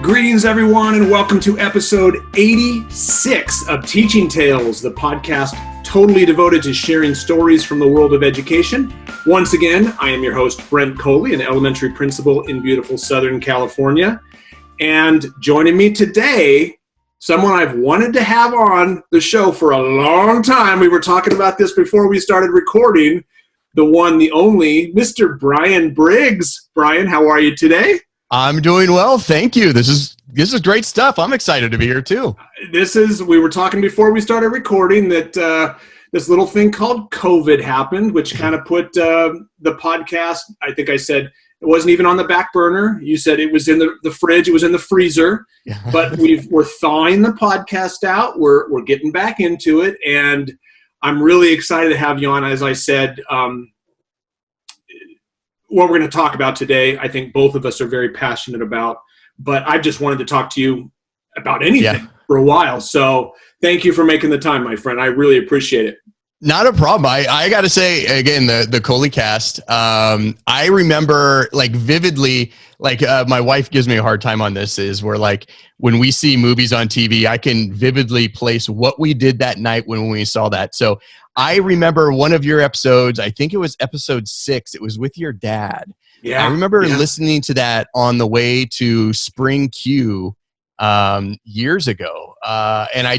Greetings, everyone, and welcome to episode 86 of Teaching Tales, the podcast totally devoted to sharing stories from the world of education. Once again, I am your host, Brent Coley, an elementary principal in beautiful Southern California. And joining me today, someone I've wanted to have on the show for a long time. We were talking about this before we started recording. The one, the only, Mr. Brian Briggs. Brian, how are you today? I'm doing well, thank you. This is great stuff. I'm excited to be here too. We were talking before we started recording that this little thing called COVID happened, which kind of put the podcast, I think I said, it wasn't even on the back burner. You said it was in the fridge, it was in the freezer, but we're thawing the podcast out. We're getting back into it, and I'm really excited to have you on. As I said, what we're going to talk about today, I think both of us are very passionate about, but I just wanted to talk to you about anything for a while. So thank you for making the time, my friend. I really appreciate it. Not a problem. I got to say, again, the Coley cast, I remember like vividly, like my wife gives me a hard time on this, is where like when we see movies on TV, I can vividly place what we did that night when we saw that. So I remember one of your episodes, I think it was episode 6. It was with your dad. Yeah. I remember listening to that on the way to Spring Q years ago. And I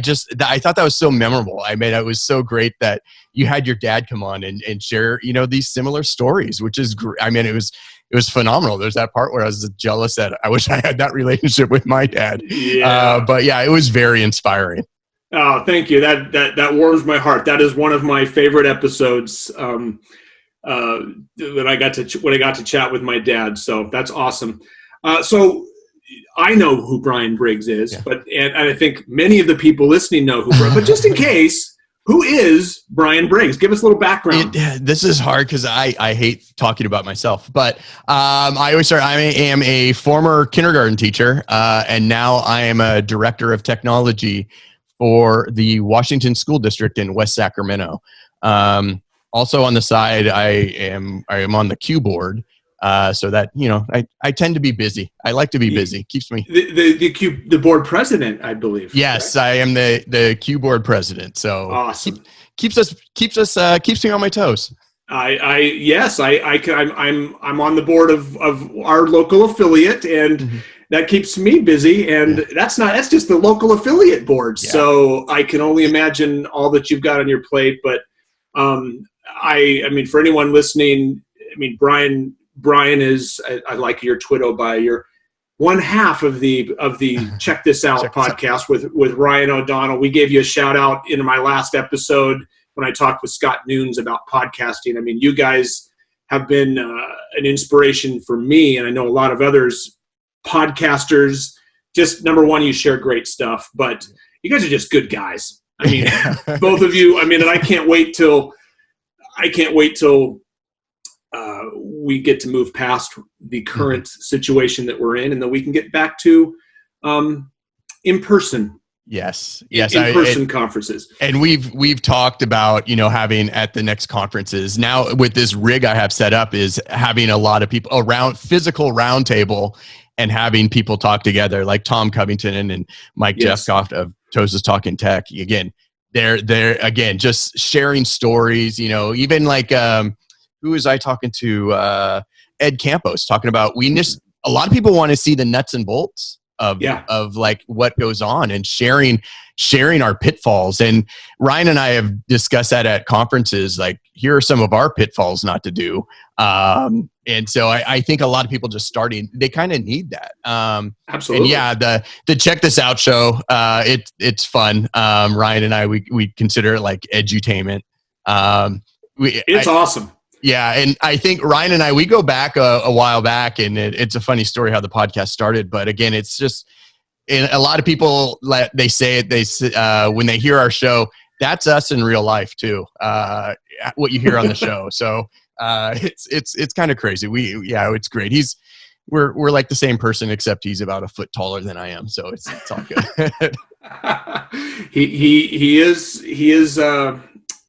thought that was so memorable. I mean, it was so great that you had your dad come on and share, these similar stories, which is great. I mean, it was phenomenal. There's that part where I was jealous that I wish I had that relationship with my dad. Yeah. But yeah, it was very inspiring. Oh, thank you. That warms my heart. That is one of my favorite episodes when I got to chat with my dad. So that's awesome. So I know who Brian Briggs is, and I think many of the people listening know who Brian. But just in case, who is Brian Briggs? Give us a little background. This is hard because I hate talking about myself, but I always start. I am a former kindergarten teacher, and now I am a director of technology for the Washington School District in West Sacramento. Also on the side, I am on the Q board. So that, I tend to be busy. I like to be busy. Keeps me the board president, I believe. Yes, right? I am the Q board president. So awesome. Keeps me on my toes. I'm on the board of our local affiliate, and that keeps me busy. And that's just the local affiliate board. Yeah. So I can only imagine all that you've got on your plate. But I mean, for anyone listening, I mean, Brian is, I like your Twitter bio. You're one half of the Check This Out podcast with Ryan O'Donnell. We gave you a shout out in my last episode when I talked with Scott Nunes about podcasting. I mean, you guys have been an inspiration for me, and I know a lot of others, podcasters. Just number one, you share great stuff, but you guys are just good guys. I mean, both of you. I mean, and I can't wait till we get to move past the current situation that we're in, and then we can get back to in-person. Yes. In-person conferences. And we've talked about, having at the next conferences. Now with this rig I have set up is having a lot of people around, physical roundtable, and having people talk together, like Tom Covington and Mike Jeffcoff of Tosa's Talking Tech. Again, they're again just sharing stories, even like who was I talking to? Ed Campos, talking about a lot of people want to see the nuts and bolts of like what goes on, and sharing our pitfalls. And Ryan and I have discussed that at conferences, like here are some of our pitfalls not to do. And so I think a lot of people just starting, they kind of need that. Absolutely. And the Check This Out show, it's fun. Ryan and I, we consider it like edutainment. It's awesome. Yeah, and I think Ryan and I, we go back a while back, and it's a funny story how the podcast started. But again, it's just, and a lot of people, they say it, when they hear our show, that's us in real life too, what you hear on the show. So it's kind of crazy. It's great. We're like the same person, except he's about a foot taller than I am. So it's all good. He is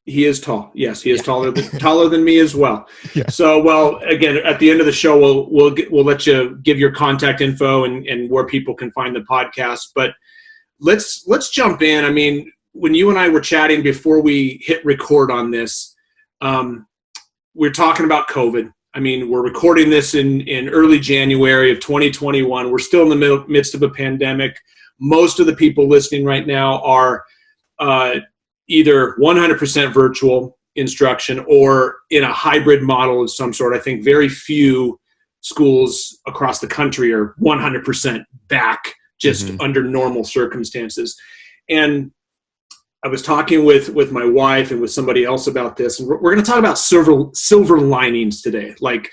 He is tall. Yes, he is Yeah. taller than me as well. Yeah. So, well, again, at the end of the show, we'll let you give your contact info and where people can find the podcast. But let's jump in. I mean, when you and I were chatting before we hit record on this, we're talking about COVID. I mean, we're recording this in early January of 2021. We're still in the midst of a pandemic. Most of the people listening right now are either 100% virtual instruction or in a hybrid model of some sort. I think very few schools across the country are 100% back just under normal circumstances. And I was talking with my wife and with somebody else about this, and we're going to talk about silver linings today. Like,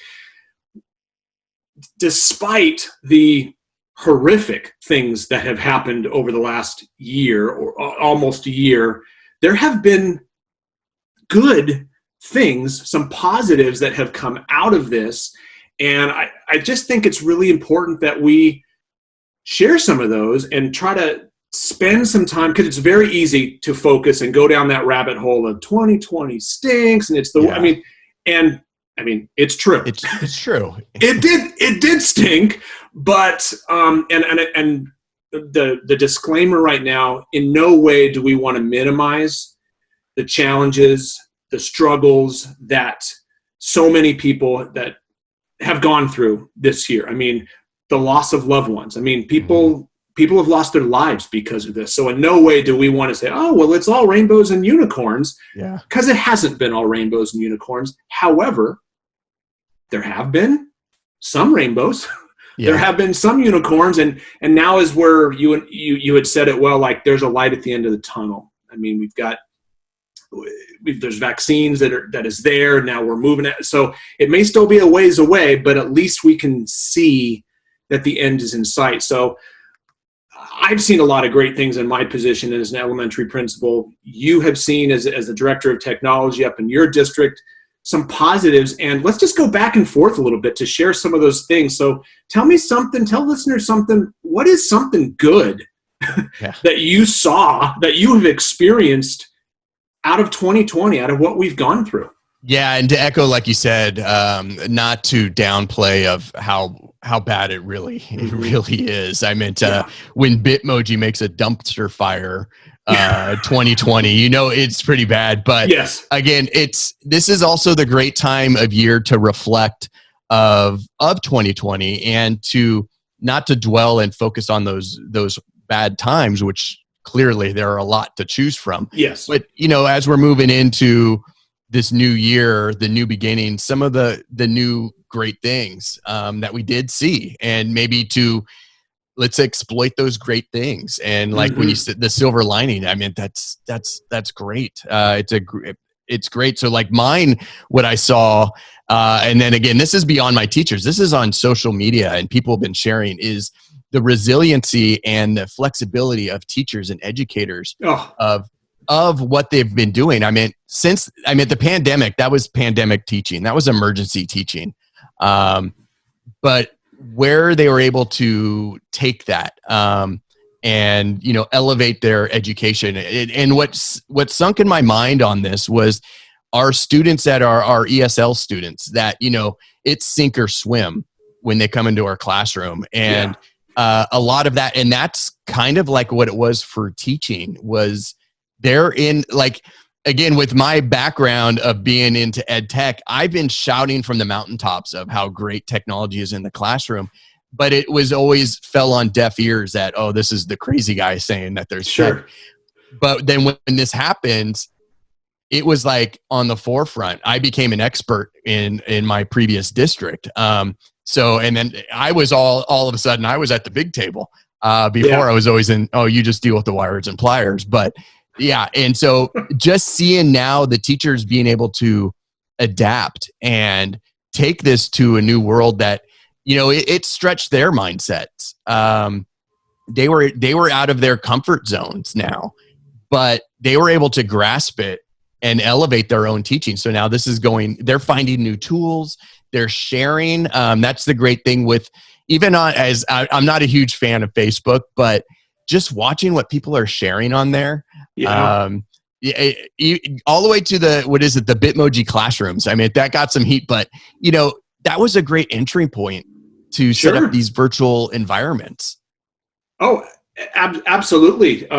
despite the horrific things that have happened over the last year or almost a year, there have been good things, some positives that have come out of this. And I just think it's really important that we share some of those and try to spend some time, because it's very easy to focus and go down that rabbit hole of 2020 stinks. And it's I mean, it's true. It's true. It did stink, but and the disclaimer right now, in no way do we want to minimize the challenges, the struggles that so many people that have gone through this year. I mean, the loss of loved ones. I mean, people have lost their lives because of this. So in no way do we want to say, oh, well, it's all rainbows and unicorns. Yeah. Because it hasn't been all rainbows and unicorns. However, there have been some rainbows. Yeah. There have been some unicorns, and now is where you had said it well, like there's a light at the end of the tunnel. I mean, there's vaccines that is there. Now we're moving it. So it may still be a ways away, but at least we can see that the end is in sight. So I've seen a lot of great things in my position as an elementary principal. You have seen as the director of technology up in your district some positives, and let's just go back and forth a little bit to share some of those things. So tell listeners something. What is something good that you saw, that you have experienced out of 2020, out of what we've gone through? Yeah, and to echo, like you said, not to downplay of how bad it really is. I meant when Bitmoji makes a dumpster fire, 2020, it's pretty bad. But yes, again, this is also the great time of year to reflect of 2020 and to not to dwell and focus on those bad times, which clearly there are a lot to choose from. Yes, but as we're moving into this new year, the new beginning, some of the new great things that we did see, and maybe let's exploit those great things. And like when you said the silver lining, I mean, that's great. It's great. So like what I saw, and then again, this is beyond my teachers. This is on social media, and people have been sharing is the resiliency and the flexibility of teachers and educators of what they've been doing. I mean, the pandemic, that was pandemic teaching. That was emergency teaching. But where they were able to take that and, elevate their education. And what sunk in my mind on this was our students that are our ESL students that, it's sink or swim when they come into our classroom. And a lot of that, and that's kind of like what it was for teaching, was they're in, like, again, with my background of being into ed tech, I've been shouting from the mountaintops of how great technology is in the classroom, but it was always fell on deaf ears that, oh, this is the crazy guy saying that there's tech. But then when this happens, it was like on the forefront. I became an expert in my previous district. And then I was all of a sudden I was at the big table. Before I was always you just deal with the wires and pliers. But yeah. And so just seeing now the teachers being able to adapt and take this to a new world that, it stretched their mindsets. They were out of their comfort zones now, but they were able to grasp it and elevate their own teaching. So now they're finding new tools, they're sharing. That's the great thing with, even I'm not a huge fan of Facebook, but just watching what people are sharing on there. Yeah, all the way to the Bitmoji classrooms. I mean, that got some heat, but that was a great entry point to set up these virtual environments. Oh, absolutely.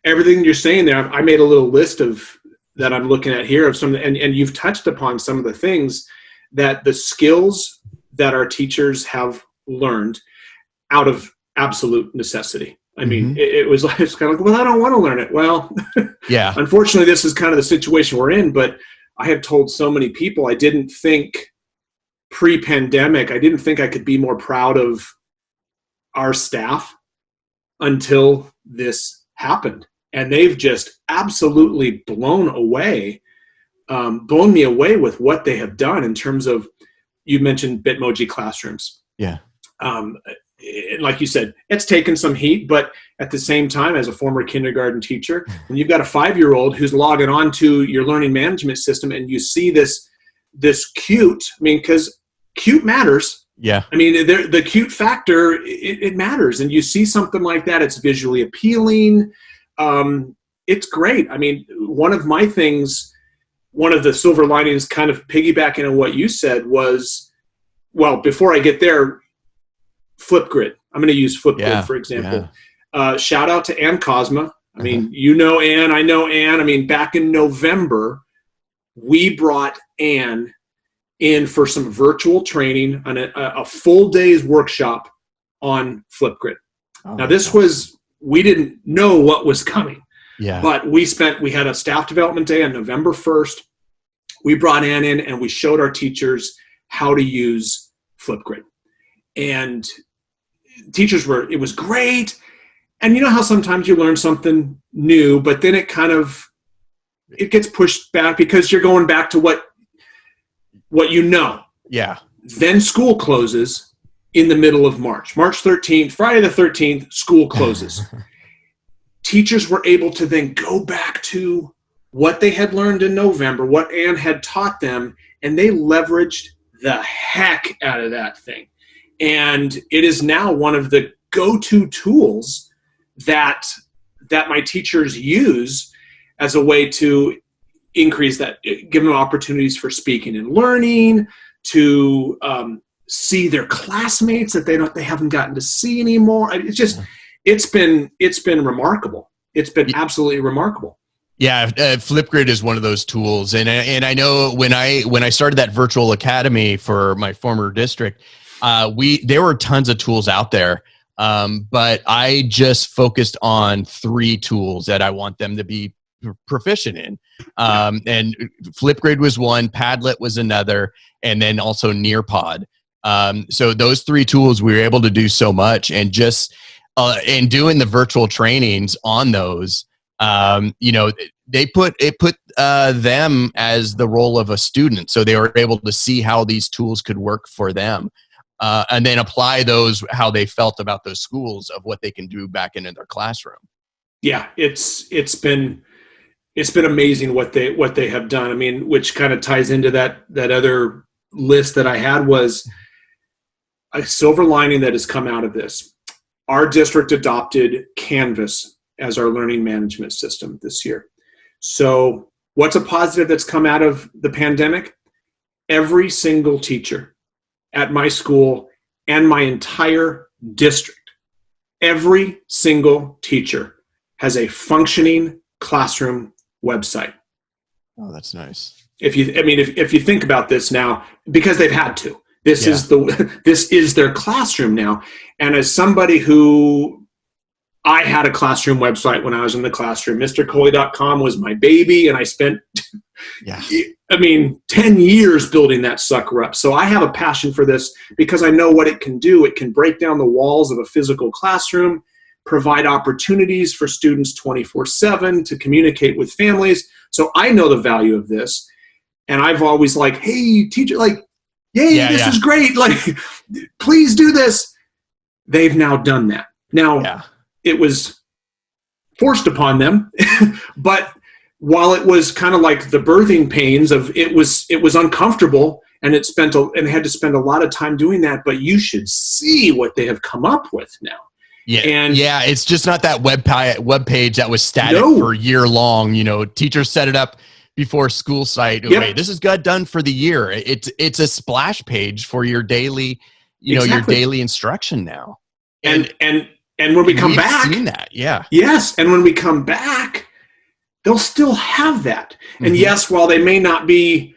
Everything you're saying there, I made a little list of that I'm looking at here of some, and you've touched upon some of the things that the skills that our teachers have learned out of absolute necessity. I mean, it was kind of like, well, I don't want to learn it. Well, yeah. Unfortunately, this is kind of the situation we're in, but I have told so many people, I didn't think pre-pandemic, I didn't think I could be more proud of our staff until this happened. And they've just absolutely blown me away with what they have done in terms of, you mentioned Bitmoji classrooms. Yeah. Like you said, it's taken some heat, but at the same time, as a former kindergarten teacher, when you've got a 5-year-old who's logging on to your learning management system and you see this cute, I mean, because cute matters. Yeah. I mean, the cute factor, it matters. And you see something like that, it's visually appealing. It's great. I mean, one of the silver linings kind of piggybacking on what you said was, well, before I get there, Flipgrid. I'm going to use Flipgrid, for example. Yeah. Shout out to Ann Cosma. I mean, Ann, I know Ann. I mean, back in November, we brought Ann in for some virtual training on a full day's workshop on Flipgrid. Oh, now, we didn't know what was coming. Yeah. But we had a staff development day on November 1st. We brought Ann in and we showed our teachers how to use Flipgrid. And teachers it was great. And you know how sometimes you learn something new, but then it gets pushed back because you're going back to what you know. Yeah. Then school closes in the middle of March. March 13th, Friday the 13th, school closes. Teachers were able to then go back to what they had learned in November, what Ann had taught them, and they leveraged the heck out of that thing. And it is now one of the go-to tools that my teachers use as a way to increase that, give them opportunities for speaking and learning, to see their classmates that they haven't gotten to see anymore. It's just, it's been remarkable. It's been absolutely remarkable. Yeah, Flipgrid is one of those tools, and I know when I started that virtual academy for my former district, there were tons of tools out there, but I just focused on 3 tools that I want them to be proficient in, and Flipgrid was one, Padlet was another, and then also Nearpod. So those 3 tools, we were able to do so much, and just in doing the virtual trainings on those. They put them as the role of a student, so they were able to see how these tools could work for them, and then apply those how they felt about those schools of what they can do back into their classroom. Yeah, it's been amazing what they have done. I mean, which kind of ties into that other list that I had, was a silver lining that has come out of this. Our district adopted Canvas as our learning management system this year. So what's a positive that's come out of the pandemic? Every single teacher at my school and my entire district, every single teacher has a functioning classroom website. Oh, that's nice. If you think about this now, because they've had to, this is their classroom now. And as somebody who, I had a classroom website when I was in the classroom. MrColey.com was my baby, and I spent, 10 years building that sucker up. So I have a passion for this because I know what it can do. It can break down the walls of a physical classroom, provide opportunities for students 24/7 to communicate with families. So I know the value of this, and I've always hey, teacher, this is great. Please do this. They've now done that. Now, it was forced upon them, but while it was kind of like the birthing pains of it was uncomfortable, and they had to spend a lot of time doing that. But you should see what they have come up with now. Yeah, And yeah, it's just not that web page that was static for a year long. Teachers set it up before school site. Yep. Okay, this is got done for the year. It's a splash page for your daily, your daily instruction now. And when we come back, we've seen that. Yeah. Yes, and when we come back, they'll still have that. And yes, while they may not be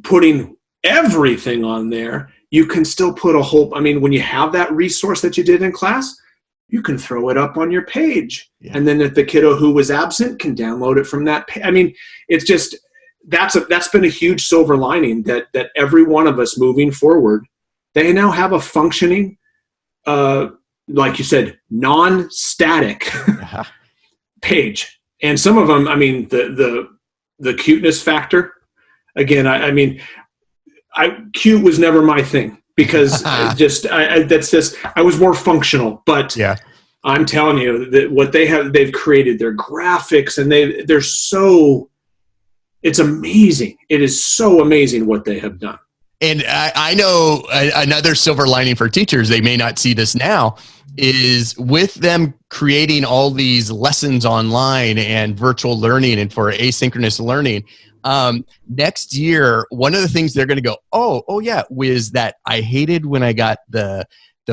putting everything on there, you can still put a whole. I mean, when you have that resource that you did in class, you can throw it up on your page. Yeah. And then if the kiddo who was absent can download it from that page. I mean, it's just, that's been a huge silver lining that every one of us moving forward, they now have a functioning, like you said, non-static page. And some of them, I mean, the cuteness factor, again, I mean, cute was never my thing. Because I was more functional, but yeah. I'm telling you that what they've created, their graphics, and it's amazing. It is so amazing what they have done. And I know another silver lining for teachers, they may not see this now, is with them creating all these lessons online and virtual learning and for asynchronous learning. Next year, one of the things they're going to go, oh yeah, was that I hated when I got the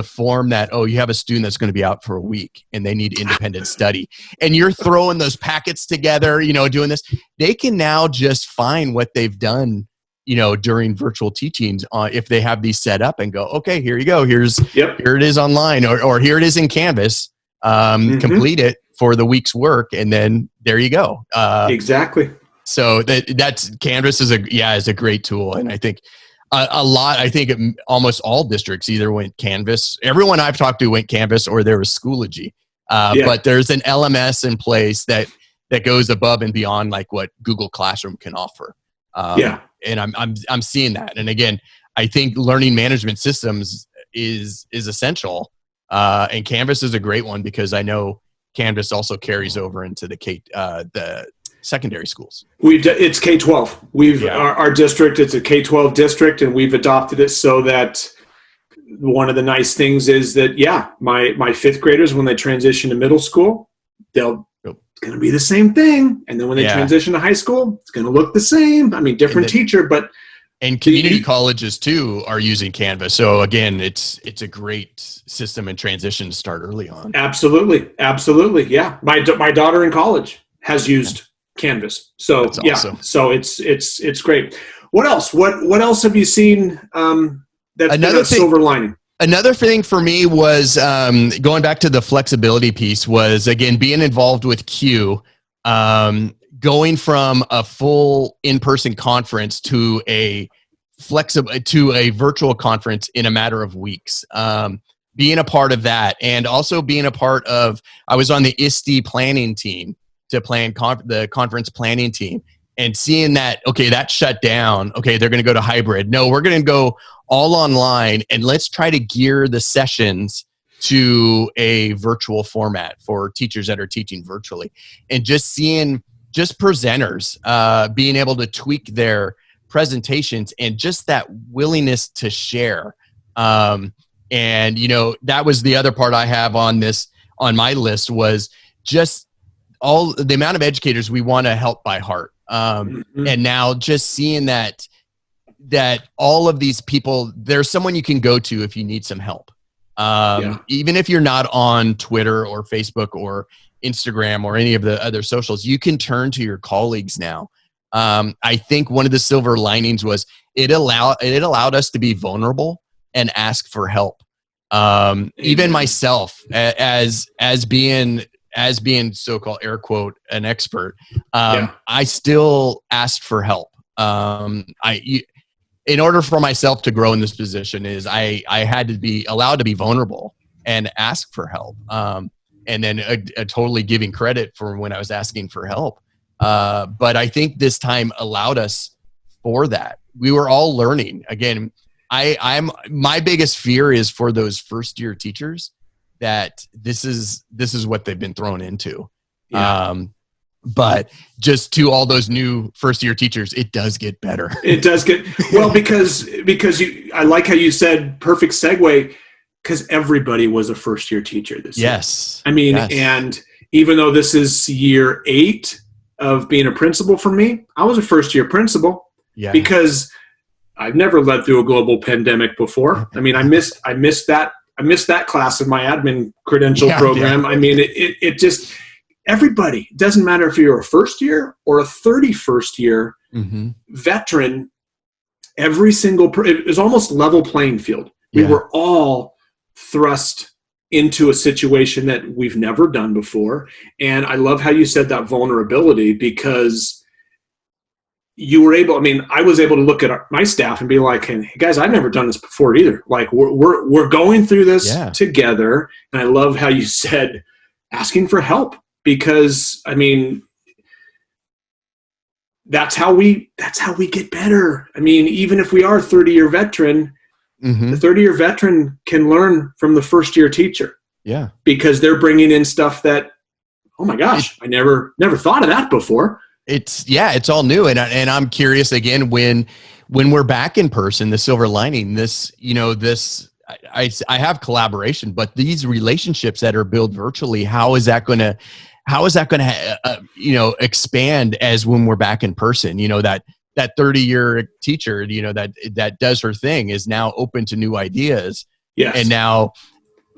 form that, you have a student that's going to be out for a week and they need independent study. And you're throwing those packets together, doing this. They can now just find what they've done, during virtual teachings if they have these set up and go, okay, here you go. Here it is online or here it is in Canvas. Complete it for the week's work. And then there you go. Exactly. So that's Canvas is a great tool, and I think almost all districts either went Canvas. Everyone I've talked to went Canvas, or there was Schoology. But there's an LMS in place that goes above and beyond like what Google Classroom can offer. And I'm seeing that. And again, I think learning management systems is essential, and Canvas is a great one because I know Canvas also carries over into the secondary schools. It's K-12. Our district, it's a K-12 district, and we've adopted it so that one of the nice things is that, my fifth graders, when they transition to middle school, it's going to be the same thing. And then when they transition to high school, it's going to look the same. I mean, different teacher, but. And community colleges too are using Canvas. So again, it's a great system and transition to start early on. Absolutely. Absolutely. Yeah. My daughter in college has used Canvas. So that's awesome. So it's great. What else? What else have you seen that's been a silver lining? Another thing for me was going back to the flexibility piece was, again, being involved with Q, going from a full in-person conference to a virtual conference in a matter of weeks. Being a part of that, and also being a part of, I was on the ISTE planning team to plan the conference planning team, and seeing that, okay, that shut down. Okay, they're going to go to hybrid. No, we're going to go all online, and let's try to gear the sessions to a virtual format for teachers that are teaching virtually. And just seeing presenters being able to tweak their presentations and just that willingness to share. And, that was the other part I have on my list, was just all the amount of educators we want to help by heart. And now just seeing that all of these people, there's someone you can go to if you need some help. Even if you're not on Twitter or Facebook or Instagram or any of the other socials, you can turn to your colleagues now. I think one of the silver linings was it allowed us to be vulnerable and ask for help. Even myself, as being so-called air quote an expert, I still asked for help. In order for myself to grow in this position, I had to be allowed to be vulnerable and ask for help. And then totally giving credit for when I was asking for help. But I think this time allowed us for that. We were all learning. Again, my biggest fear is for those first year teachers that this is what they've been thrown into. But just to all those new first year teachers, it does get better. It does get, well, because I like how you said, perfect segue, because everybody was a first-year teacher this year. Yes. I mean, Yes. and even though this is year 8 of being a principal for me, I was a first-year principal because I've never led through a global pandemic before. I mean, I missed that class in my admin credential program. Yeah. I mean, it just, everybody, it doesn't matter if you're a first year or a 31st year veteran, every single, it was almost level playing field. We were all thrust into a situation that we've never done before. And I love how you said that vulnerability, because you were able, I mean, I was able to look at my staff and be like, hey guys, I've never done this before either. Like we're going through this together. And I love how you said asking for help, because I mean, that's how we get better. I mean, even if we are a 30-year veteran, the 30-year veteran can learn from the first-year teacher. Yeah. Because they're bringing in stuff that, oh my gosh, I never thought of that before. It's all new. And I'm curious again, when we're back in person, the silver lining, I have collaboration, but these relationships that are built virtually, how is that going to expand as when we're back in person? That 30-year teacher, that does her thing is now open to new ideas. Yes. And now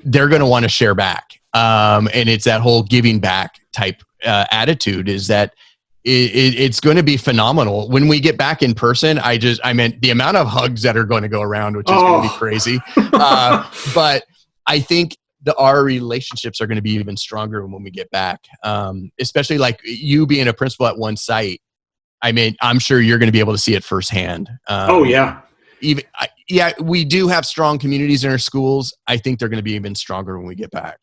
they're going to want to share back. And it's that whole giving back type attitude, is that it's going to be phenomenal when we get back in person. I meant the amount of hugs that are going to go around, which is going to be crazy. But I think our relationships are going to be even stronger when we get back. Especially like you being a principal at one site. I mean, I'm sure you're going to be able to see it firsthand. We do have strong communities in our schools. I think they're going to be even stronger when we get back.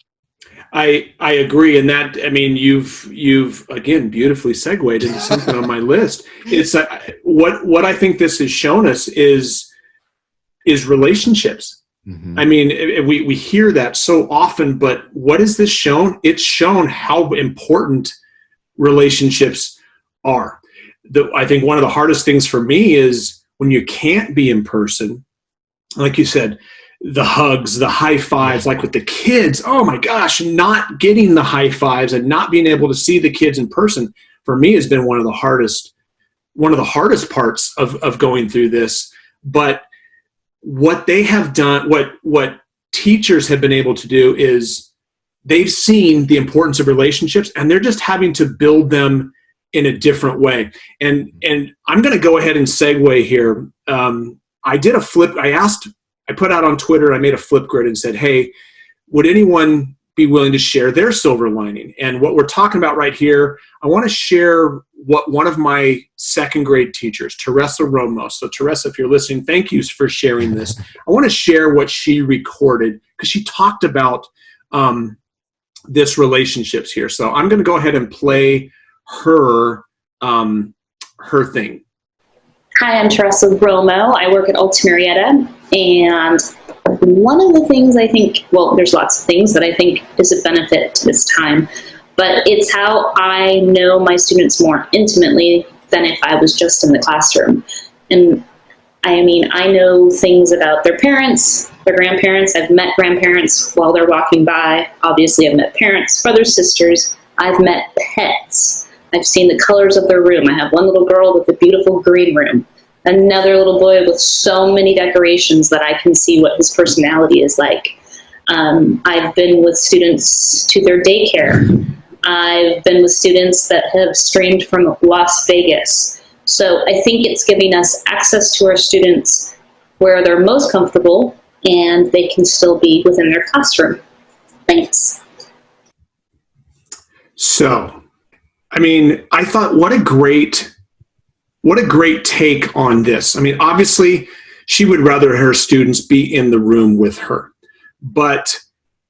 I agree. And that, I mean, you've again, beautifully segued into something on my list. It's what I think this has shown us is relationships. I mean, we hear that so often, but what has this shown? It's shown how important relationships are. I think one of the hardest things for me is when you can't be in person, like you said, the hugs, the high fives, like with the kids, oh my gosh, not getting the high fives and not being able to see the kids in person for me has been one of the hardest parts of going through this. But what they have done, what teachers have been able to do is they've seen the importance of relationships, and they're just having to build them in a different way. And I'm going to go ahead and segue here. I did a flip. I put out on Twitter, I made a flip grid and said, hey, would anyone be willing to share their silver lining? And what we're talking about right here, I want to share what one of my second grade teachers, Teresa Romo. So Teresa, if you're listening, thank you for sharing this. I want to share what she recorded, because she talked about this relationships here. So I'm going to go ahead and play her thing. Hi, I'm Teresa Romo. I work at Alta Marietta, and one of the things I think, well, there's lots of things that I think is a benefit to this time, but it's how I know my students more intimately than if I was just in the classroom. And I mean, I know things about their parents, their grandparents. I've met grandparents while they're walking by. Obviously, I've met parents, brothers, sisters. I've met pets. I've seen the colors of their room. I have one little girl with a beautiful green room, another little boy with so many decorations that I can see what his personality is like. I've been with students to their daycare. I've been with students that have streamed from Las Vegas. So I think it's giving us access to our students where they're most comfortable and they can still be within their classroom. Thanks. So, I mean, I thought what a great take on this. I mean, obviously, she would rather her students be in the room with her. But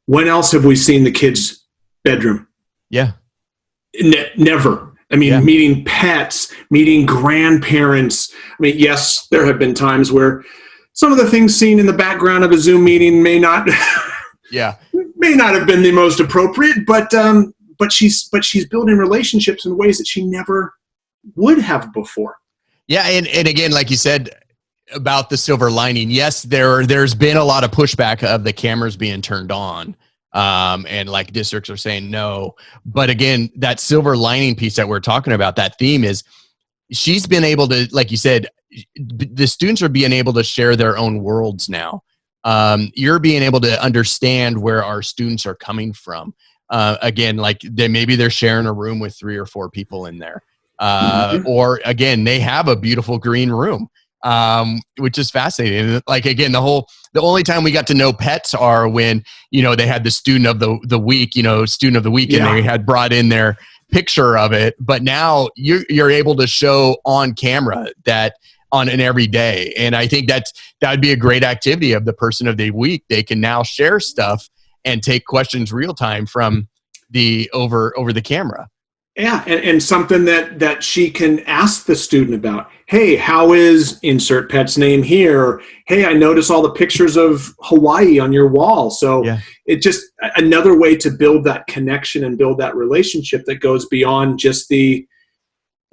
when else have we seen the kids' bedroom? Yeah. Never. I mean, meeting pets, meeting grandparents. I mean, yes, there have been times where some of the things seen in the background of a Zoom meeting may not have been the most appropriate, but she's building relationships in ways that she never would have before. Yeah, and again, like you said, about the silver lining, yes, there's been a lot of pushback of the cameras being turned on. And like districts are saying no. But again, that silver lining piece that we're talking about, that theme is she's been able to, like you said, the students are being able to share their own worlds now. You're being able to understand where our students are coming from. Again, like maybe they're sharing a room with 3 or 4 people in there. Or again, they have a beautiful green room, which is fascinating. Like, again, the only time we got to know pets are when, they had the student of the week, student of the week, and they had brought in their picture of it. But now you're able to show on camera that on an every day. And I think that would be a great activity of the person of the week. They can now share stuff and take questions real time from the over the camera. Yeah, and something that she can ask the student about. Hey, how is insert pet's name here? Or, hey, I notice all the pictures of Hawaii on your wall. So it's just another way to build that connection and build that relationship that goes beyond just the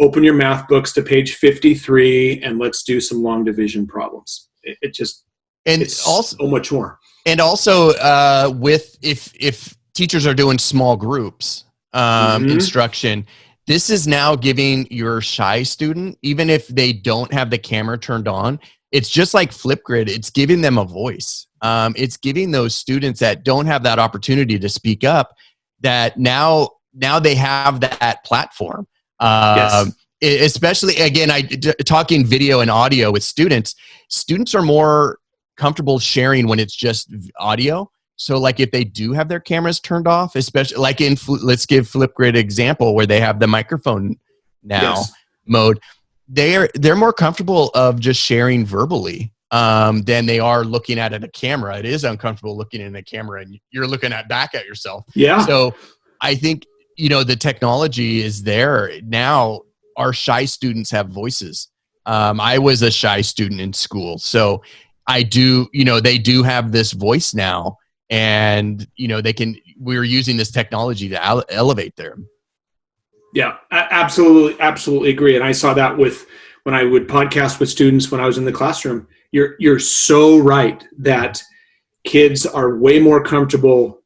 open your math books to page 53 and let's do some long division problems. It's also so much more. And also with if teachers are doing small groups, instruction, this is now giving your shy student, even if they don't have the camera turned on, it's just like Flipgrid. It's giving them a voice. It's giving those students that don't have that opportunity to speak up that now they have that platform. Especially, again, talking video and audio with students are more comfortable sharing when it's just audio. So like if they do have their cameras turned off, especially like let's give Flipgrid example where they have the microphone now mode, they're more comfortable of just sharing verbally than they are looking at a camera. It is uncomfortable looking in a camera and you're looking back at yourself. Yeah. So I think, the technology is there now. Our shy students have voices. I was a shy student in school, so they do have this voice now. And, we're using this technology to elevate them. Yeah, absolutely agree. And I saw that when I would podcast with students when I was in the classroom. You're so right that kids are way more comfortable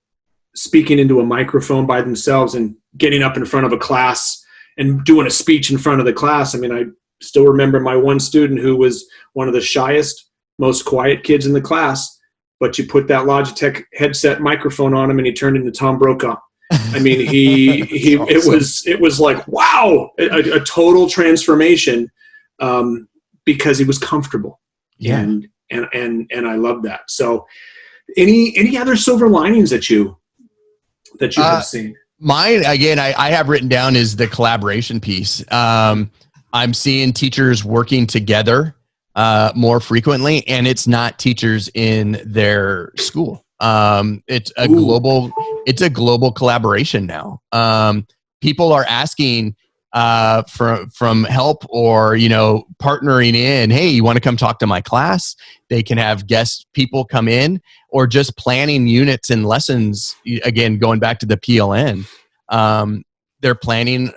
speaking into a microphone by themselves and getting up in front of a class and doing a speech in front of the class. I mean, I still remember my one student who was one of the shyest, most quiet kids in the class. But you put that Logitech headset microphone on him and he turned into Tom Brokaw. I mean, awesome. it was like, wow, a total transformation because he was comfortable. Yeah. And I love that. So any other silver linings that you have seen? Mine, again, I have written down is the collaboration piece. I'm seeing teachers working together more frequently, and it's not teachers in their school. It's a global collaboration now. People are asking from help or partnering in. Hey, you want to come talk to my class? They can have guest people come in, or just planning units and lessons. Again, going back to the PLN, they're planning.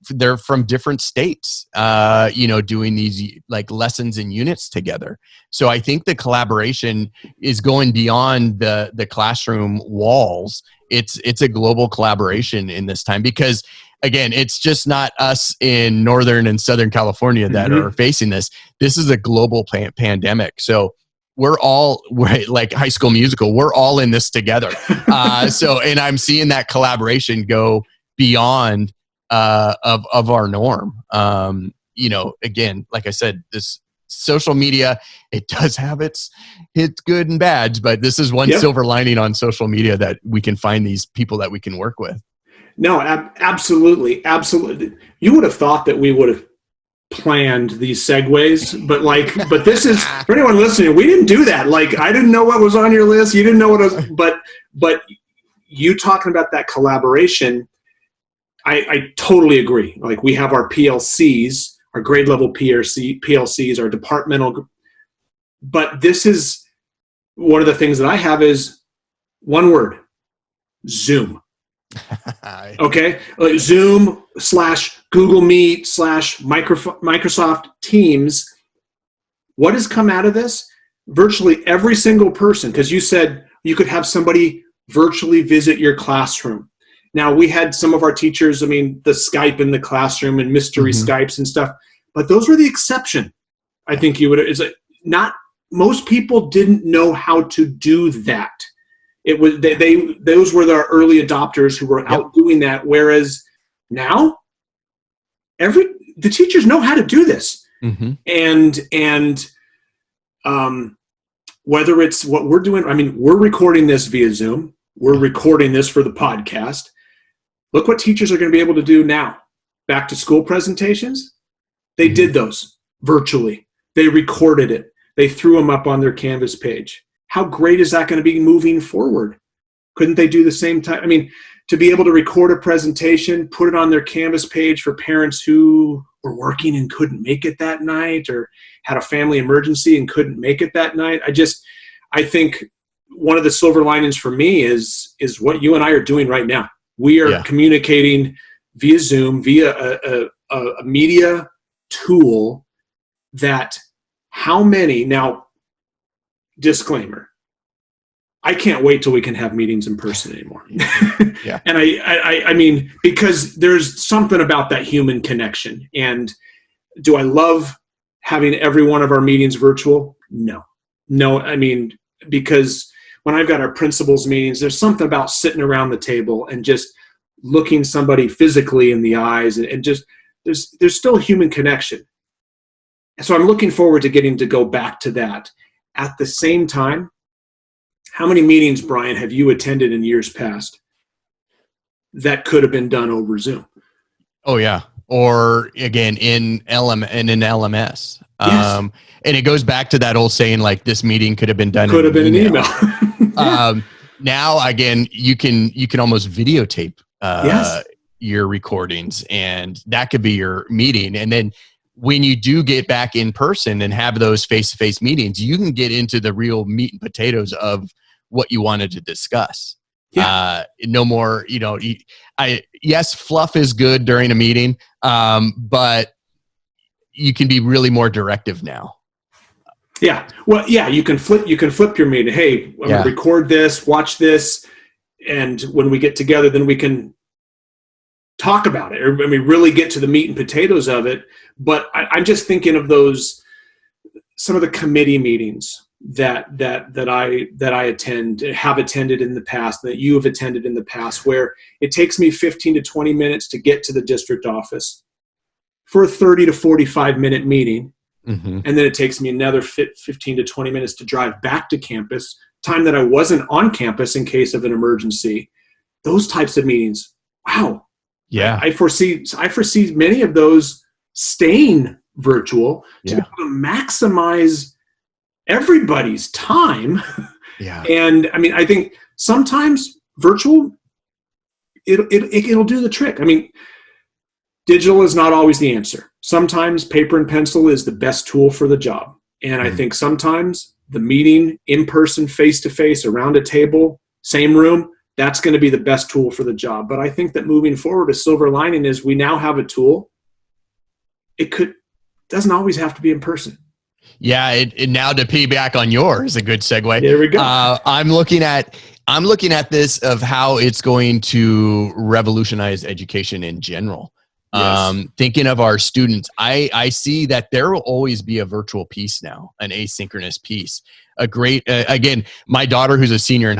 They're from different states, doing these like lessons and units together. So I think the collaboration is going beyond the classroom walls. It's a global collaboration in this time because, again, it's just not us in Northern and Southern California that are facing this. This is a global pandemic. So we're like High School Musical. We're all in this together. And I'm seeing that collaboration go beyond of our norm. Again, like I said, this social media, it does have its good and bads, but this is one silver lining on social media that we can find these people that we can work with. No, absolutely. You would have thought that we would have planned these segues, but this is for anyone listening. We didn't do that. Like, I didn't know what was on your list. You didn't know what was, but you talking about that collaboration. I totally agree. Like, we have our PLCs, our grade level PLCs, our departmental. But this is one of the things that I have is one word: Zoom. Okay, Zoom / Google Meet / Microsoft Teams. what has come out of this? Virtually every single person, because you said you could have somebody virtually visit your classroom. Now, we had some of our teachers, the Skype in the classroom and mystery Skypes and stuff, but those were the exception. I think most people didn't know how to do that. It was those were the early adopters who were out doing that, whereas now the teachers know how to do this. And whether it's what we're doing, we're recording this via Zoom. We're recording this for the podcast. Look what teachers are going to be able to do now. Back to school presentations, they did those virtually. They recorded it. They threw them up on their Canvas page. How great is that going to be moving forward? Couldn't they do the same time? To be able to record a presentation, put it on their Canvas page for parents who were working and couldn't make it that night, or had a family emergency and couldn't make it that night. I think one of the silver linings for me is what you and I are doing right now. We are communicating via Zoom, via a media tool that now, disclaimer, I can't wait till we can have meetings in person anymore. Yeah. And because there's something about that human connection. And do I love having every one of our meetings virtual? No, because when I've got our principals meetings, there's something about sitting around the table and just looking somebody physically in the eyes, and just there's still human connection. So I'm looking forward to getting to go back to that. At the same time, how many meetings, Brian, have you attended in years past that could have been done over Zoom? Oh yeah. Or again, in LMS. Yes. And it goes back to that old saying, like, this meeting could have been done. Could have been an email. Now, again, you can almost videotape Yes. your recordings, and that could be your meeting. And then when you do get back in person and have those face-to-face meetings, you can get into the real meat and potatoes of what you wanted to discuss. Yeah. No more, yes, fluff is good during a meeting, but you can be really more directive now. Yeah. Well, yeah, you can flip your meeting. Hey, I'm going to record this, watch this. And when we get together, then we can talk about it, or really get to the meat and potatoes of it. But I'm just thinking of some of the committee meetings that I have attended in the past, that you have attended in the past, where it takes me 15 to 20 minutes to get to the district office for a 30 to 45 minute meeting. And then it takes me another 15 to 20 minutes to drive back to campus, time that I wasn't on campus in case of an emergency. Those types of meetings. Wow. Yeah. I foresee many of those staying virtual to be able to maximize everybody's time. Yeah. And I think sometimes virtual, it'll do the trick. Digital is not always the answer. Sometimes paper and pencil is the best tool for the job. And I think sometimes the meeting in person, face-to-face, around a table, same room, that's going to be the best tool for the job. But I think that moving forward, a silver lining is we now have a tool. It doesn't always have to be in person. Yeah. It now, to piggyback on yours, a good segue. There we go. I'm looking at this of how it's going to revolutionize education in general. Yes. Thinking of our students, I see that there will always be a virtual piece now, an asynchronous piece. A great, again, my daughter, who's a junior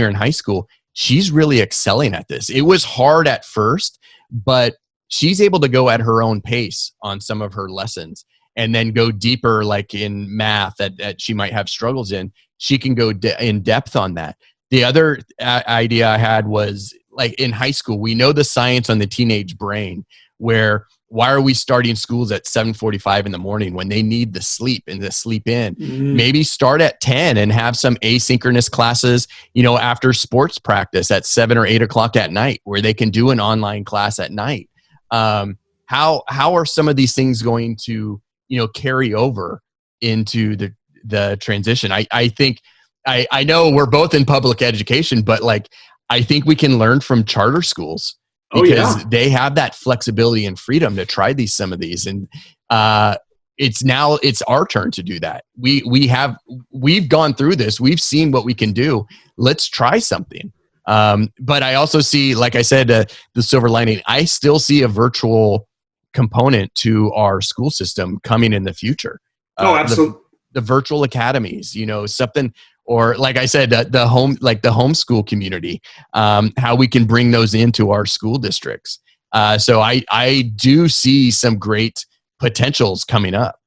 in high school, she's really excelling at this. It was hard at first, but she's able to go at her own pace on some of her lessons, and then go deeper, like in math that she might have struggles in. She can go in depth on that. The other idea I had was, like, in high school, we know the science on the teenage brain, where why are we starting schools at 7:45 in the morning when they need the sleep and the sleep in? Maybe start at 10 and have some asynchronous classes, after sports practice at 7 or 8 o'clock at night, where they can do an online class at night. How are some of these things going to, carry over into the transition? I think, I know we're both in public education, but I think we can learn from charter schools, because they have that flexibility and freedom to try some of these. And it's our turn to do that. We've gone through this. We've seen what we can do. Let's try something. But I also see, like I said, the silver lining. I still see a virtual component to our school system coming in the future. Absolutely. The virtual academies, something, or like I said, the homeschool community, how we can bring those into our school districts. So I do see some great potentials coming up.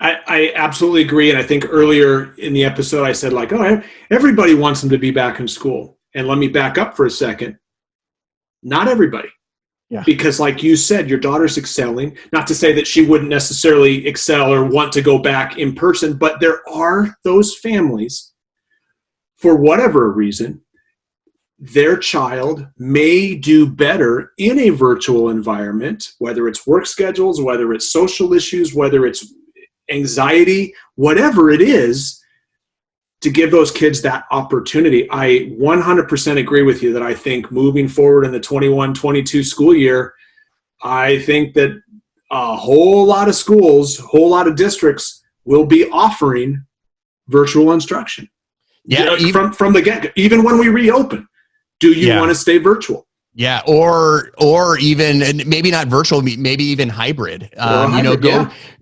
I absolutely agree. And I think earlier in the episode, I said everybody wants them to be back in school. And let me back up for a second. Not everybody. Yeah. Because like you said, your daughter's excelling. Not to say that she wouldn't necessarily excel or want to go back in person, but there are those families, for whatever reason, their child may do better in a virtual environment, whether it's work schedules, whether it's social issues, whether it's anxiety, whatever it is, to give those kids that opportunity. I 100% agree with you that I think moving forward in the 21-22 school year, I think that a whole lot of schools, a whole lot of districts will be offering virtual instruction. Yeah, from the get-go, even when we reopen. Do you want to stay virtual? Yeah, or even, and maybe not virtual, maybe even hybrid.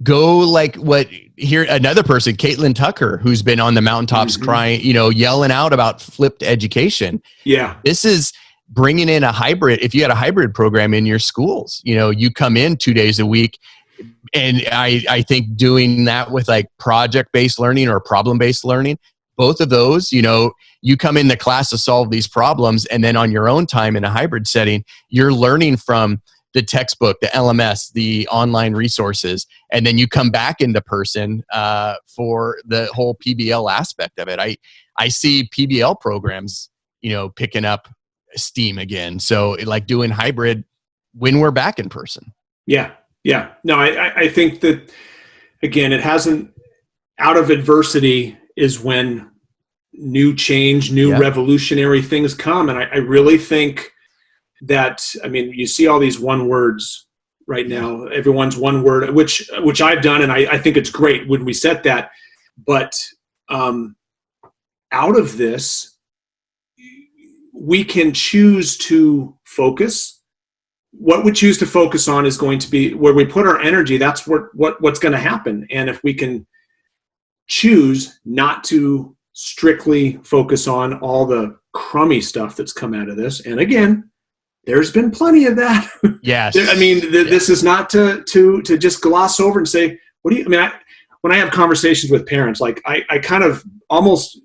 Go like what here. Another person, Caitlin Tucker, who's been on the mountaintops crying, yelling out about flipped education. Yeah, this is bringing in a hybrid. If you had a hybrid program in your schools, you come in 2 days a week. And I think doing that with like project-based learning or problem-based learning, both of those, you come in the class to solve these problems, and then on your own time in a hybrid setting, you're learning from the textbook, the LMS, the online resources, and then you come back into person for the whole PBL aspect of it. I see PBL programs, picking up steam again. So like doing hybrid when we're back in person. Yeah. No, I think that, again, it hasn't, out of adversity is when new change, new revolutionary things come. And I really think that, you see all these one words right now. Everyone's one word, which I've done. And I think it's great when we set that. But out of this, we can choose to focus. What we choose to focus on is going to be where we put our energy. That's what's going to happen. And if we can choose not to strictly focus on all the crummy stuff that's come out of this. And again, there's been plenty of that. Yes. This is not to just gloss over and say, when I have conversations with parents, like I kind of almost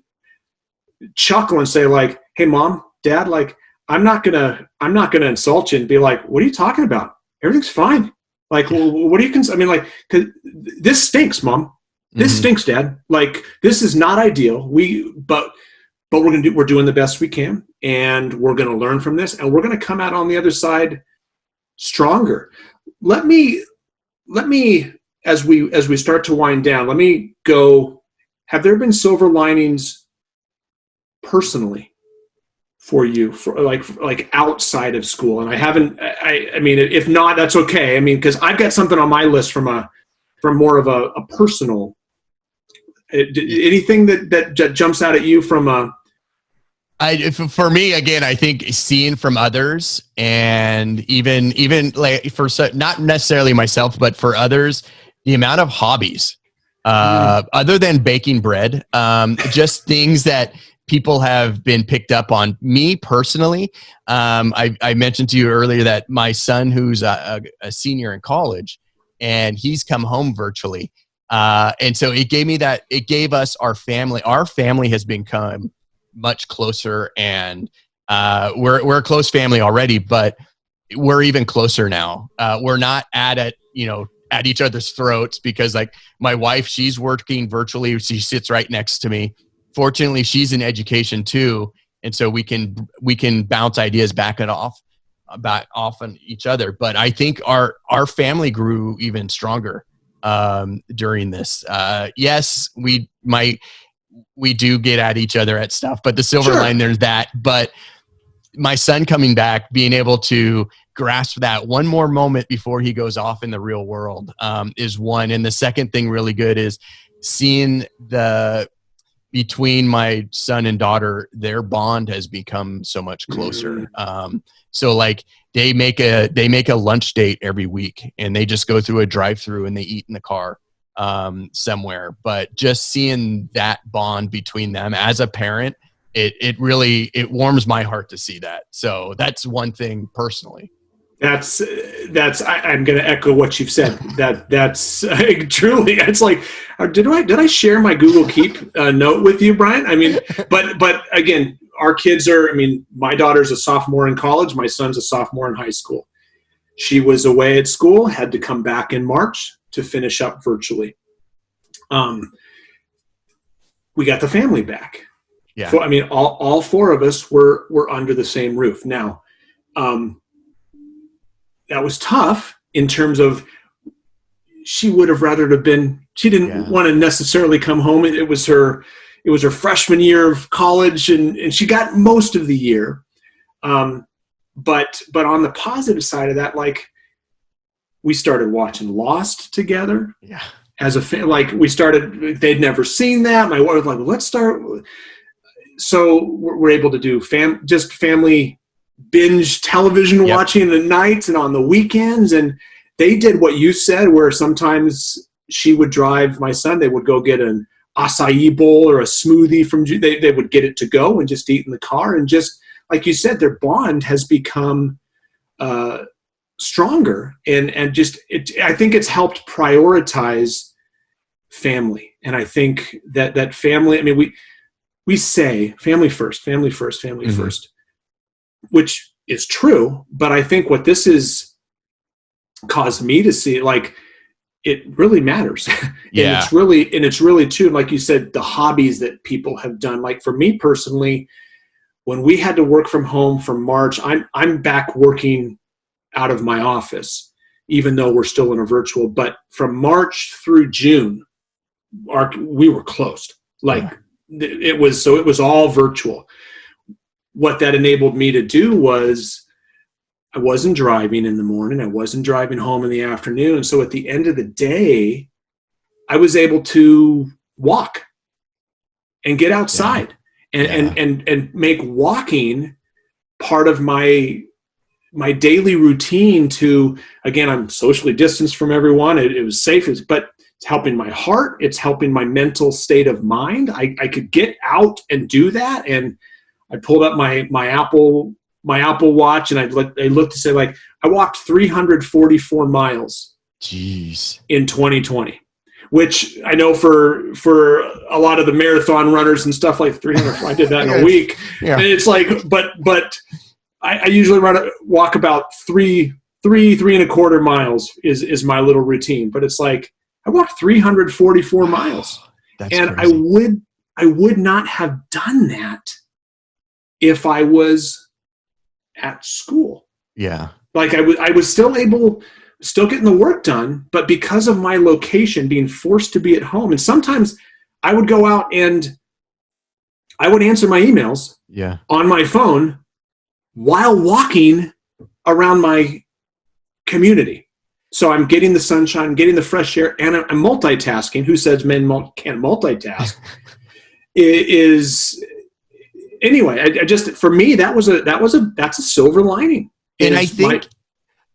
chuckle and say like, hey, mom, dad, like, I'm not gonna insult you and be like, what are you talking about? Everything's fine. Like, what are you cause this stinks, mom. This stinks, dad. Like, this is not ideal. But we're doing the best we can, and we're going to learn from this, and we're going to come out on the other side stronger. Let me, as we start to wind down, let me go. Have there been silver linings personally for you, for like outside of school? And I haven't. If not, that's okay. Because I've got something on my list from more of a personal. Anything that jumps out at you from for me, again, I think seeing from others, and even like for not necessarily myself, but for others, the amount of hobbies other than baking bread, just things that people have been picked up on. Me personally, I mentioned to you earlier that my son, who's a senior in college, and he's come home virtually. And so it gave us our family. Our family has become much closer, and we're a close family already, but we're even closer now. We're not at each other's throats, because like my wife, she's working virtually. She sits right next to me. Fortunately, she's in education too. And so we can bounce ideas back off on each other. But I think our family grew even stronger during this. Yes, we do get at each other at stuff, but the silver line, there's that. But my son coming back, being able to grasp that one more moment before he goes off in the real world is one. And the second thing really good is seeing between my son and daughter, their bond has become so much closer. So like they make a lunch date every week, and they just go through a drive-through and they eat in the car somewhere. But just seeing that bond between them as a parent, it really warms my heart to see that. So that's one thing personally. I'm going to echo what you've said. That's truly, it's like, did I share my Google Keep note with you, Brian? I mean, but again, our kids my daughter's a sophomore in college. My son's a sophomore in high school. She was away at school, had to come back in March to finish up virtually. We got the family back. Yeah. So, all four of us were under the same roof. Now, that was tough in terms of she would have rather have been, she didn't want to necessarily come home. It was her freshman year of college, and she got most of the year. But on the positive side of that, like, we started watching Lost together. Yeah. As a they'd never seen that. My wife was like, let's start. So we're able to do family binge television watching at nights and on the weekends. And they did what you said, where sometimes she would drive my son. They would go get an acai bowl or a smoothie they would get it to go and just eat in the car. And just like you said, their bond has become stronger. And I think it's helped prioritize family. And I think that family, we say family first, which is true. But I think what this has caused me to see, like, it really matters. Yeah. and it's really too, like you said, the hobbies that people have done. Like for me personally, when we had to work from home from March, I'm back working out of my office, even though we're still in a virtual. But from March through June, we were closed. It was all virtual. What that enabled me to do was I wasn't driving in the morning. I wasn't driving home in the afternoon. So at the end of the day, I was able to walk and get outside and make walking part of my daily routine to, again, I'm socially distanced from everyone. It was safe, but it's helping my heart. It's helping my mental state of mind. I could get out and do that. And I pulled up my Apple Watch, and I looked to say, like, I walked 344 miles. Jeez. In 2020, which I know for a lot of the marathon runners and stuff, like 300, I did that in a week. Yeah. And it's like, but I usually walk about three and a quarter miles is my little routine. But it's like, I walked 344 miles. That's and crazy. I would not have done that if I was at school. Yeah. Like I was still getting the work done, but because of my location, being forced to be at home. And sometimes I would go out and I would answer my emails on my phone while walking around my community. So I'm getting the sunshine, getting the fresh air, and I'm multitasking. Who says men can't multitask? Anyway, I just, for me, that's a silver lining. And I think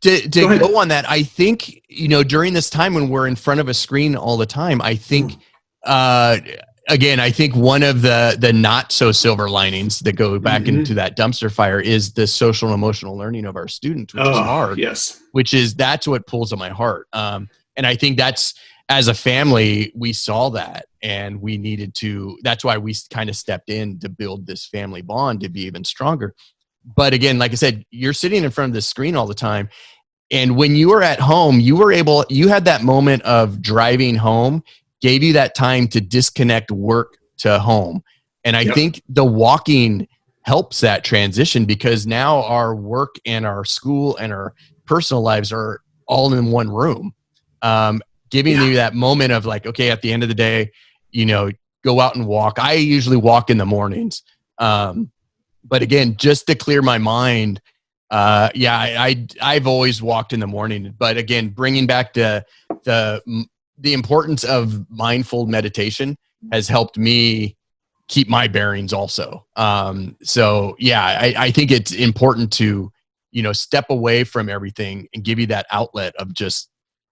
to go on that, I think, during this time when we're in front of a screen all the time, I think, again, I think one of the not so silver linings that go back into that dumpster fire is the social and emotional learning of our students, which is hard. Yes. That's what pulls at my heart. And I think that's, as a family, we saw that, and we needed to, that's why we kind of stepped in to build this family bond to be even stronger. But again, like I said, you're sitting in front of the screen all the time. And when you were at home, you had that moment of driving home, gave you that time to disconnect work to home. And I think the walking helps that transition, because now our work and our school and our personal lives are all in one room. Giving you that moment of like, okay, at the end of the day, go out and walk. I usually walk in the mornings. But again, just to clear my mind, I've always walked in the morning. But again, bringing back the importance of mindful meditation has helped me keep my bearings also. I think it's important to, step away from everything and give you that outlet of just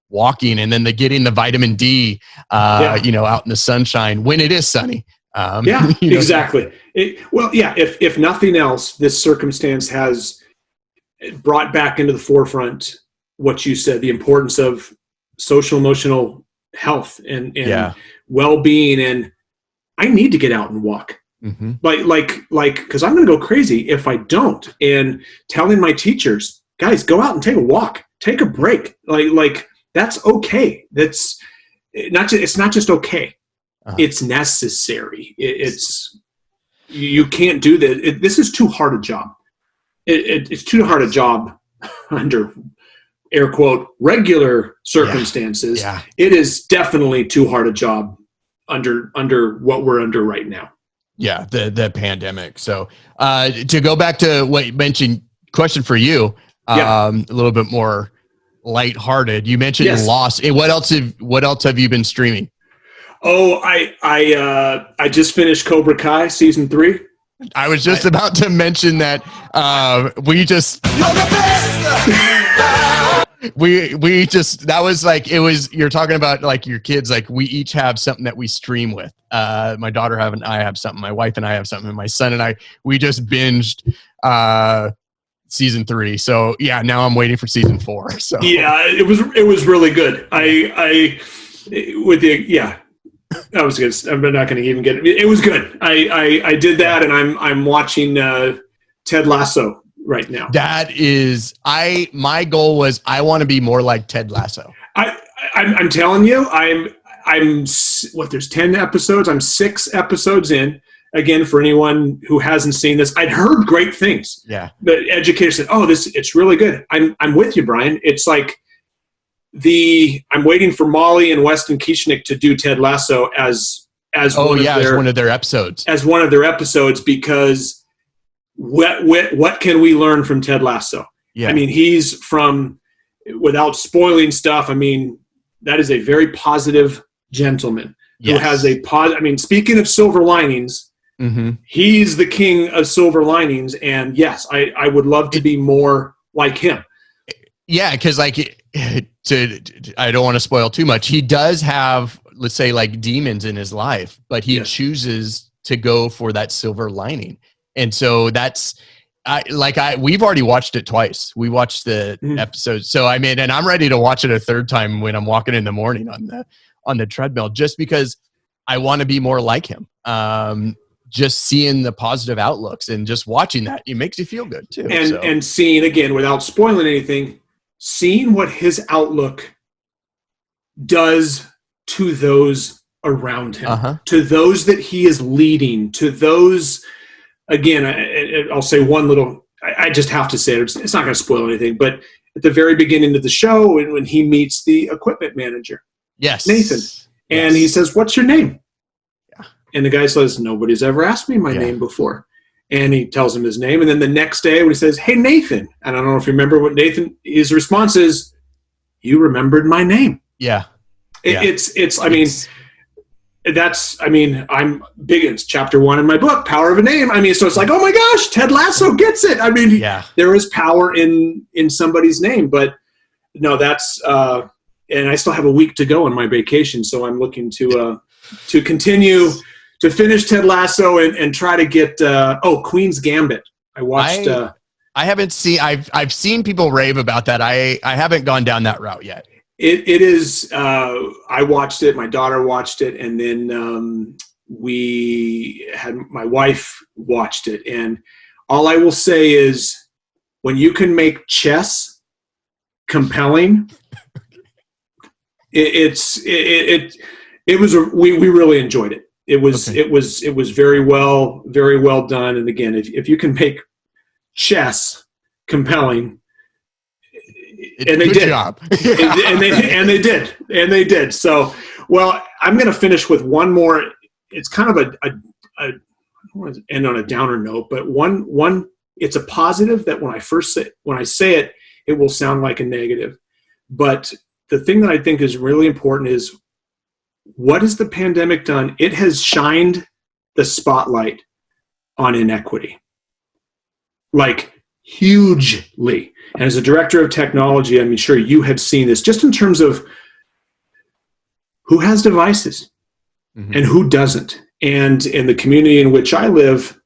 walking, and then getting the vitamin D, out in the sunshine when it is sunny. Exactly. If nothing else, this circumstance has brought back into the forefront what you said, the importance of social emotional health and well-being. And I need to get out and walk. Mm-hmm. Because I'm going to go crazy if I don't. And telling my teachers, guys, go out and take a walk, take a break. Like that's okay. It's not just okay. Uh-huh. It's necessary. You can't do that. This is too hard a job. It's too hard a job under air quote regular circumstances. Yeah. It is definitely too hard a job under what we're under right now. Yeah, the pandemic. So to go back to what you mentioned, question for you, a little bit more lighthearted. You mentioned Lost. What else have you been streaming? Oh, I just finished Cobra Kai season 3. I was just about to mention that you're talking about like your kids, like we each have something that we stream with. My daughter and I have something, my wife and I have something, and my son and we just binged season 3. So now I'm waiting for season 4. So it was really good. I'm not going to even get it. It was good. I did that, and I'm watching Ted Lasso right now. That is, my goal was I want to be more like Ted Lasso. I'm telling you, there's 10 episodes. I'm 6 episodes in. Again, for anyone who hasn't seen this, I'd heard great things. Yeah. The educator said, it's really good. I'm with you, Brian. It's like I'm waiting for Molly and Weston Kieschnick to do Ted Lasso as one of their episodes. As one of their episodes, because what can we learn from Ted Lasso? Yeah. I mean, he's without spoiling stuff, I mean, that is a very positive gentleman who has speaking of silver linings, mm-hmm. He's the king of silver linings. And yes, I would love to be more like him. Yeah. Because I don't want to spoil too much. He does have, let's say, like demons in his life, but he chooses to go for that silver lining. And so we've already watched it twice. We watched the episode. So and I'm ready to watch it a third time when I'm walking in the morning on the treadmill, just because I want to be more like him. Just seeing the positive outlooks and just watching that, it makes you feel good too. And seeing, again, without spoiling anything, seeing what his outlook does to those around him, to those that he is leading, to those, again, I'll say one little, I just have to say it, it's not going to spoil anything, but at the very beginning of the show, when he meets the equipment manager, Nathan, and he says, "What's your name?" Yeah. And the guy says, "Nobody's ever asked me my name before." And he tells him his name. And then the next day when he says, "Hey, Nathan," and I don't know if you remember what his response is, "You remembered my name." Yeah. I'm big. It's chapter 1 in my book, Power of a Name. I mean, so it's like, oh my gosh, Ted Lasso gets it. I mean, there is power in somebody's name, but no, that's, and I still have a week to go on my vacation. So I'm looking to continue to finish Ted Lasso and try to get, Queen's Gambit. I watched, I haven't seen, I've seen people rave about that. I haven't gone down that route yet. It is, I watched it, my daughter watched it, and then my wife watched it. And all I will say is, when you can make chess compelling, we really enjoyed it. It was very well done. And again, if you can make chess compelling, and they did. Job. and they did. So, well, I'm going to finish with one more. It's kind of a want to end on a downer note, but one, it's a positive that when I say it, it will sound like a negative. But the thing that I think is really important is, what has the pandemic done? It has shined the spotlight on inequity, like hugely. And as a director of technology, I'm sure you have seen this just in terms of who has devices and who doesn't. And in the community in which I live,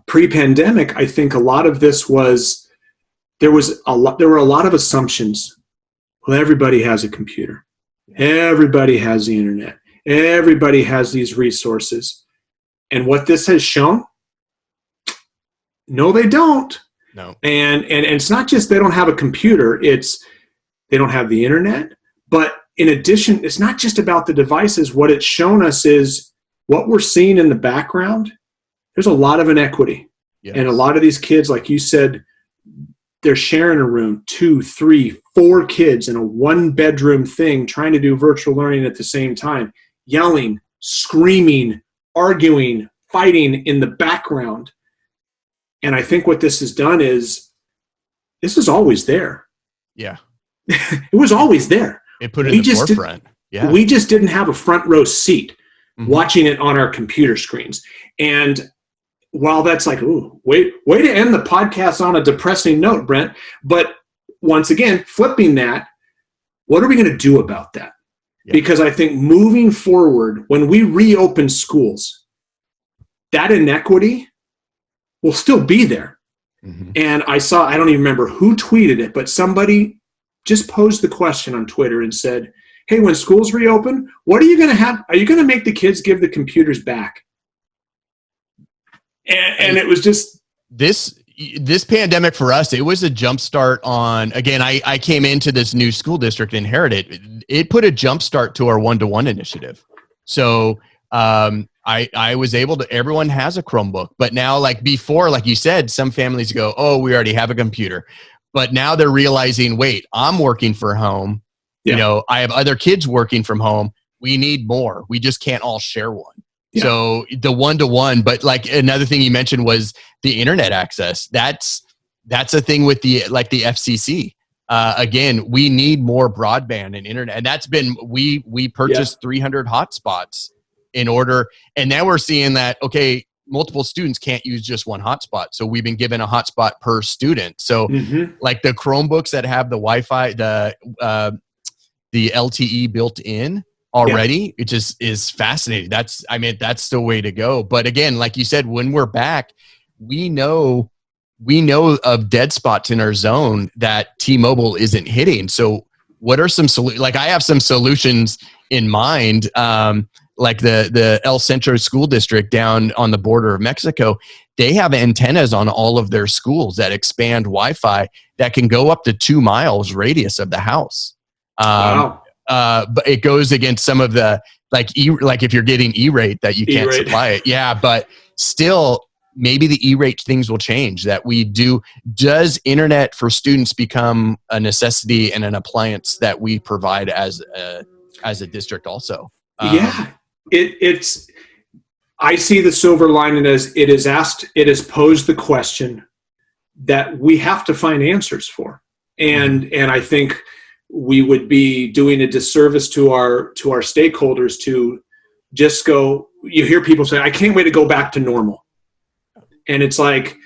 pre-pandemic, I think a lot of this was, there were a lot of assumptions. Well, everybody has a computer. Everybody has the internet. Everybody has these resources. And what this has shown, no, they don't. No. And it's not just they don't have a computer, it's they don't have the internet. But in addition, it's not just about the devices. What it's shown us is what we're seeing in the background. There's a lot of inequity. Yes. And a lot of these kids, like you said, they're sharing a room, 2, 3, 4 kids in a 1-bedroom thing, trying to do virtual learning at the same time, yelling, screaming, arguing, fighting in the background. And I think what this has done is, this is always there. Yeah. It was always there. It put it in the forefront. Yeah. We just didn't have a front row seat watching it on our computer screens. And while that's like, ooh, way to end the podcast on a depressing note, Brent. But once again, flipping that, what are we going to do about that? Yeah. Because I think moving forward, when we reopen schools, that inequity will still be there. And I don't even remember who tweeted it, but somebody just posed the question on Twitter and said, hey, when schools reopen, what are you going to have? Are you going to make the kids give the computers back? And it was just this pandemic for us. It was a jumpstart on, again, I came into this new school district, inherited. It put a jumpstart to our one-to-one initiative. So I was able to, everyone has a Chromebook, but now, like before, like you said, some families go, oh, we already have a computer. But now they're realizing, wait, I'm working from home. Yeah. You know, I have other kids working from home. We need more. We just can't all share one. Yeah. So the one-to-one, but like another thing you mentioned was the internet access. That's a thing with the FCC. Again, we need more broadband and internet, and that's been, we purchased 300 hotspots in order, and now we're seeing that, okay, multiple students can't use just one hotspot. So we've been given a hotspot per student. So like the Chromebooks that have the Wi-Fi, the LTE built in already, it just is fascinating. That's the way to go. But again, like you said, when we're back, we know of dead spots in our zone that T-Mobile isn't hitting. So what are some like I have some solutions in mind, like the El Centro School District down on the border of Mexico. They have antennas on all of their schools that expand Wi-Fi that can go up to 2 miles radius of the house. Wow. But it goes against some of the like if you're getting E-rate that you can't supply it. Yeah, but still, maybe the E-rate things will change. That we do. Does internet for students become a necessity and an appliance that we provide as a district also? It's. I see the silver lining as it has posed the question that we have to find answers for, and I think we would be doing a disservice to our stakeholders to just go. You hear people say, "I can't wait to go back to normal," and it's like,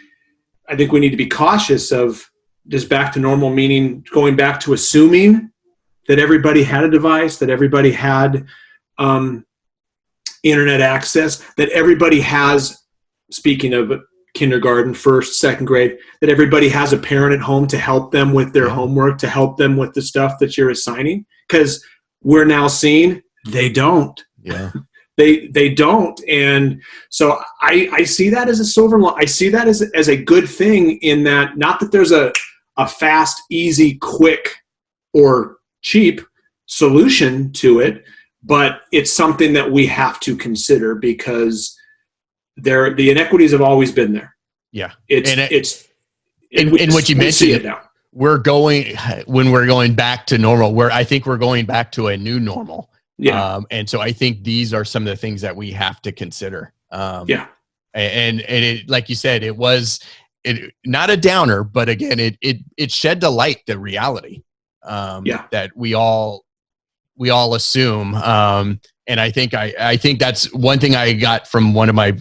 I think we need to be cautious of, does back to normal meaning going back to assuming that everybody had a device, that everybody had internet access, that everybody has, speaking of kindergarten, first, second grade, that everybody has a parent at home to help them with their homework, to help them with the stuff that you're assigning. Because we're now seeing they don't. Yeah. They don't. And so I see that as a silver line. I see that as a good thing, in that, not that there's a fast, easy, quick, or cheap solution to it, but it's something that we have to consider, because the inequities have always been there. Yeah. And what you mentioned, when we're going back to normal, I think we're going back to a new normal. Yeah. And so I think these are some of the things that we have to consider. And it, like you said, it was not a downer, but again, it shed to light the reality that we all assume. And I think that's one thing I got from one of my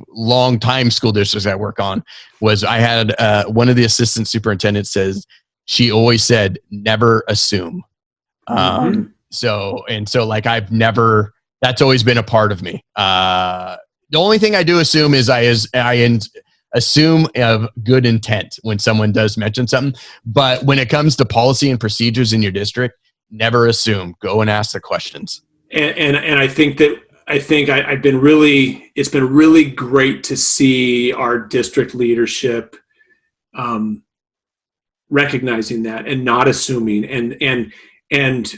long time school districts I work on was I had one of the assistant superintendents says she always said, never assume. So like that's always been a part of me. The only thing I do assume is I assume of good intent when someone does mention something. But when it comes to policy and procedures in your district, never assume. Go and ask the questions. And I think it's been really great to see our district leadership recognizing that and not assuming and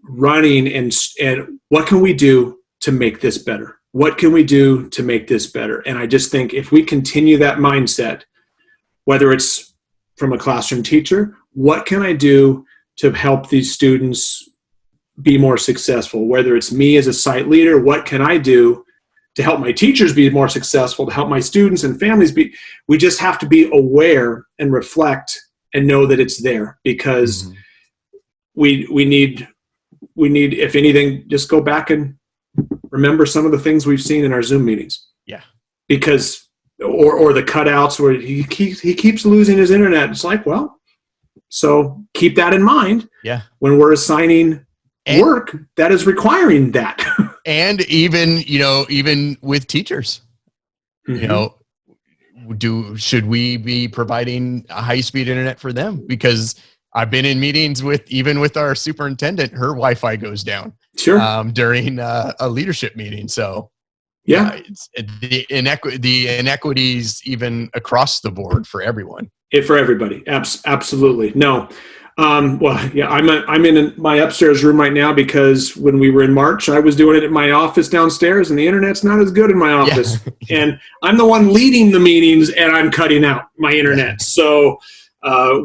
running and what can we do to make this better? What can we do to make this better? And I just think if we continue that mindset, whether it's from a classroom teacher, what can I do to help these students be more successful? Whether it's me as a site leader, what can I do to help my teachers be more successful, to help my students and families be? We just have to be aware and reflect and know that it's there because we need, if anything, just go back and remember some of the things we've seen in our Zoom meetings. Yeah. Because, or the cutouts where he keeps losing his internet. It's like, well, so keep that in mind. Yeah. When we're assigning work that is requiring that. And even with teachers, should we be providing a high-speed internet for them? Because I've been in meetings with our superintendent, her Wi-Fi goes down. Sure. During a leadership meeting. So it's the inequities even across the board for everyone. For everybody. Absolutely. No. I'm in my upstairs room right now because when we were in March, I was doing it at my office downstairs and the internet's not as good in my office. And I'm the one leading the meetings and I'm cutting out my internet. So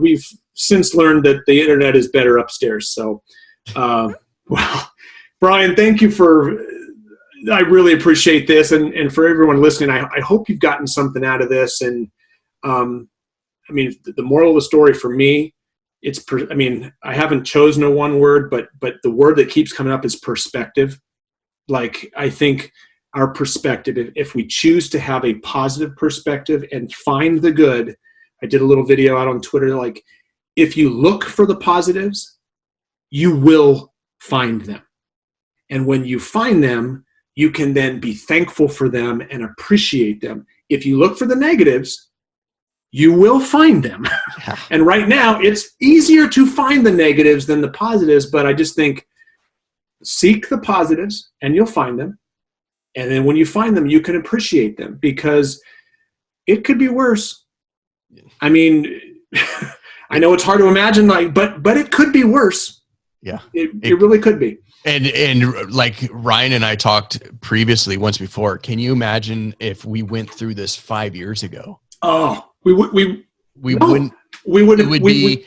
we've since learned that the internet is better upstairs. So, Brian, thank you I really appreciate this. And for everyone listening, I hope you've gotten something out of this. And the moral of the story for me, I haven't chosen a one word, but the word that keeps coming up is perspective. Like, I think our perspective, if we choose to have a positive perspective and find the good, I did a little video out on Twitter, like, if you look for the positives, you will find them. And when you find them, you can then be thankful for them and appreciate them. If you look for the negatives, you will find them. And right now, it's easier to find the negatives than the positives, but I just think seek the positives and you'll find them. And then when you find them, you can appreciate them because it could be worse. I mean, I know it's hard to imagine, but it could be worse. Yeah. It really could be. And like Ryan and I talked previously once before, can you imagine if we went through this 5 years ago? Oh, we wouldn't. It would be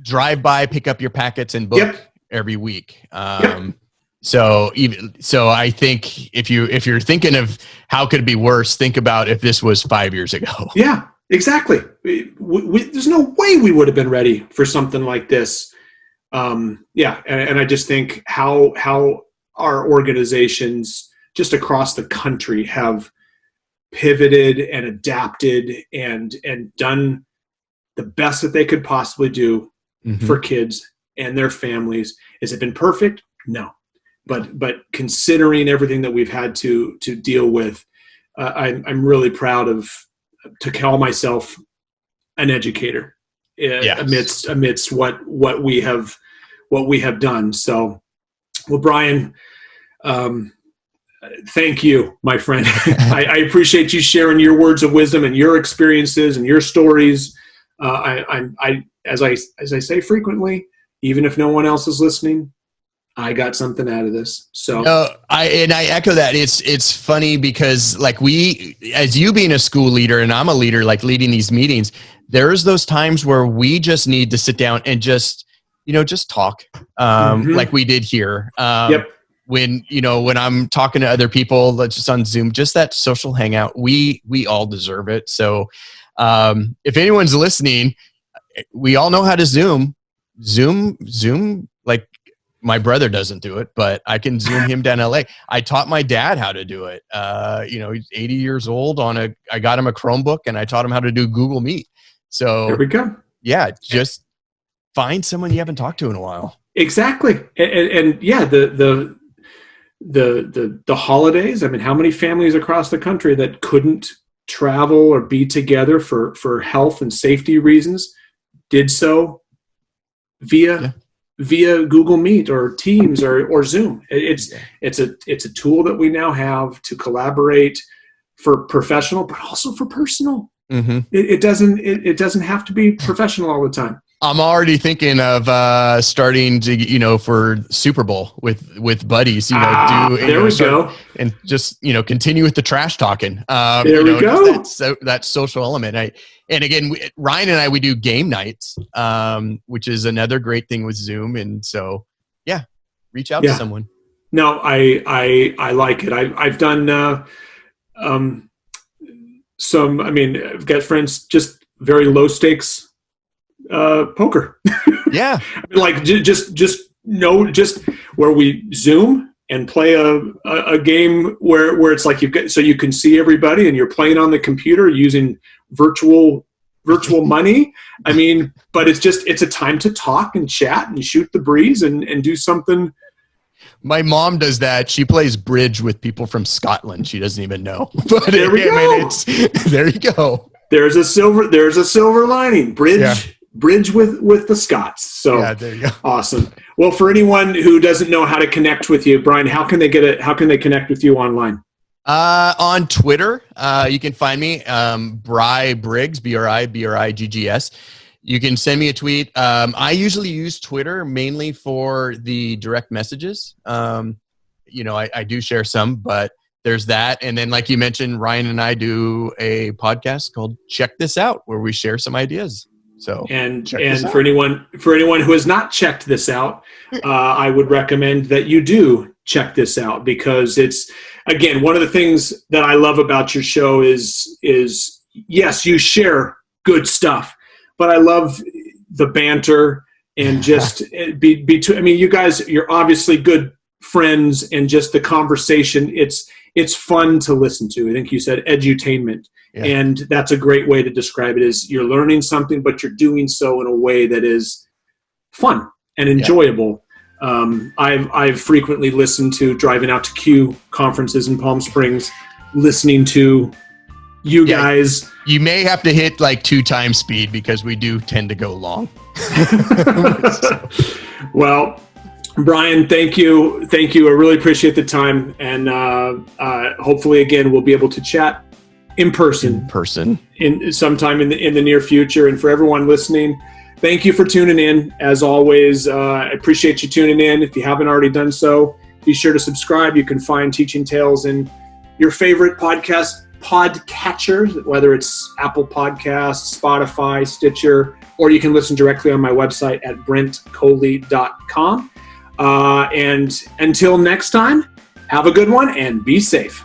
drive by, pick up your packets and book every week. So I think if you're thinking of how could it be worse, think about if this was 5 years ago. Yeah, exactly. There's no way we would have been ready for something like this. And I just think how our organizations just across the country have pivoted and adapted and done the best that they could possibly do for kids and their families. Has it been perfect? No. But considering everything that we've had to deal with, I'm really proud to call myself an educator amidst what we have done. So, well, Brian, thank you, my friend. I appreciate you sharing your words of wisdom and your experiences and your stories. As I say frequently, even if no one else is listening, I got something out of this. So I echo that. It's funny because like as you being a school leader and I'm a leader, like leading these meetings, there's those times where we just need to sit down and just talk like we did here. when I'm talking to other people, just on Zoom, just that social hangout, we all deserve it. So if anyone's listening, we all know how to Zoom, like my brother doesn't do it, but I can Zoom him down LA. I taught my dad how to do it. He's 80 years old I got him a Chromebook and I taught him how to do Google Meet. So there we go. Yeah. Just find someone you haven't talked to in a while. Exactly. And yeah, the holidays. I mean, how many families across the country that couldn't travel or be together for health and safety reasons did so via Google Meet or Teams or Zoom. It's a tool that we now have to collaborate for professional, but also for personal. Mm-hmm. It doesn't have to be professional all the time. I'm already thinking of starting to, for Super Bowl with buddies, there we go. And just, continue with the trash talking. There we go. That social element. And again, Ryan and I, we do game nights, which is another great thing with Zoom. And so, yeah, reach out to someone. No, I like it. I've done I've got friends, just very low stakes poker. Yeah. Like just where we Zoom and play a game where it's like so you can see everybody and you're playing on the computer using virtual money. I mean, but it's a time to talk and chat and shoot the breeze and do something. My mom does that. She plays bridge with people from Scotland. She doesn't even know. But there we go. There you go. There's a silver lining. Bridge. Yeah. Bridge with the Scots. So yeah, there you go. Awesome. Well, for anyone who doesn't know how to connect with you, Brian, how can they connect with you online? On Twitter, you can find me, Briggs, Briggs. You can send me a tweet. I usually use Twitter mainly for the direct messages. I do share some, but there's that. And then, like you mentioned, Ryan and I do a podcast called Check This Out, where we share some ideas. So, and for anyone who has not checked this out, I would recommend that you do check this out, because it's, again, one of the things that I love about your show is yes, you share good stuff, but I love the banter and just you guys, you're obviously good friends, and just the conversation. It's fun to listen to. I think you said edutainment. Yeah. And that's a great way to describe it, is you're learning something, but you're doing so in a way that is fun and enjoyable. Yeah. I've frequently listened to, driving out to Q conferences in Palm Springs, listening to you guys. You may have to hit like 2 times speed, because we do tend to go long. Well, Brian, thank you. I really appreciate the time. And hopefully, again, we'll be able to chat in person in sometime in the near future. And for everyone listening, thank you for tuning in. As always, I appreciate you tuning in. If you haven't already done so, be sure to subscribe. You can find Teaching Tales in your favorite podcatchers, whether it's Apple Podcasts, Spotify, Stitcher, or you can listen directly on my website at brentcoley.com. And until next time, have a good one and be safe.